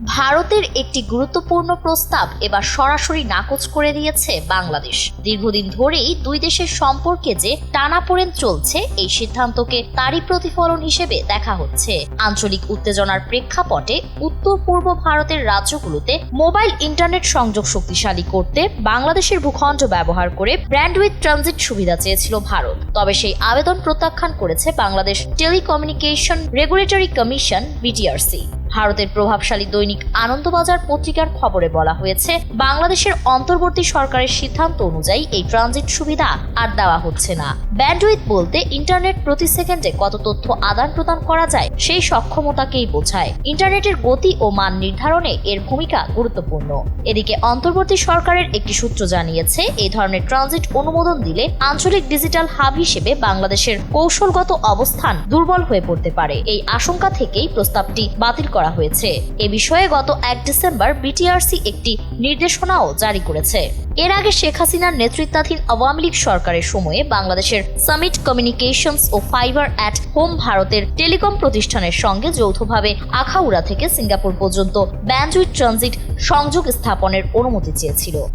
ভারতের একটি গুরুত্বপূর্ণ প্রস্তাব এবার সরাসরি নাকচ করে দিয়েছে বাংলাদেশ। দীর্ঘদিন ধরেই দুই দেশের সম্পর্কে যে টানাপোড়েন চলছে, এই সিদ্ধান্তকে তারই প্রতিফলন হিসেবে দেখা হচ্ছে। আঞ্চলিক উত্তেজনার প্রেক্ষাপটে উত্তর পূর্ব ভারতের রাজ্যগুলোতে মোবাইল ইন্টারনেট সংযোগ শক্তিশালী করতে বাংলাদেশের ভূখণ্ড ব্যবহার করে ব্যান্ডউইথ ট্রানজিট সুবিধা চেয়েছিল ভারত। তবে সেই আবেদন প্রত্যাখ্যান করেছে Bangladesh telecommunication regulatory commission BTRC. ভারতের প্রভাবশালী দৈনিক আনন্দবাজার পত্রিকার খবরে বলা হয়েছে, বাংলাদেশের অন্তর্বর্তী সরকারের সিদ্ধান্ত অনুযায়ী এই ট্রানজিট সুবিধা আর দেওয়া হচ্ছে না। ব্যান্ডউইথ বলতে ইন্টারনেট প্রতি সেকেন্ডে কত তথ্য আদান প্রদান করা যায় সেই সক্ষমতাকেই বোঝায়। ইন্টারনেটের গতি ও মান নির্ধারণে এর ভূমিকা গুরুত্বপূর্ণ। এদিকে অন্তর্বর্তী সরকারের একটি সূত্র জানিয়েছে, এই ধরনের ট্রানজিট অনুমোদন দিলে আঞ্চলিক ডিজিটাল হাব হিসেবে বাংলাদেশের কৌশলগত অবস্থান দুর্বল হয়ে পড়তে পারে। এই আশঙ্কা থেকেই প্রস্তাবটি বাতিল করা হয়েছে। এ বিষয়ে গত 1 ডিসেম্বর বিটিআরসি একটি নির্দেশনাও জারি করেছে। এর আগে শেখ হাসিনার নেতৃত্বাধীন আওয়ামী লীগ সরকারের সময়ে বাংলাদেশের সামিট কমিউনিকেশনস ও ফাইবার অ্যাট হোম ভারতের টেলিকম প্রতিষ্ঠানের সঙ্গে যৌথভাবে আখাউড়া থেকে সিঙ্গাপুর পর্যন্ত ব্যান্ডউইথ ট্রানজিট সংযোগ স্থাপনের অনুমতি চেয়েছিল।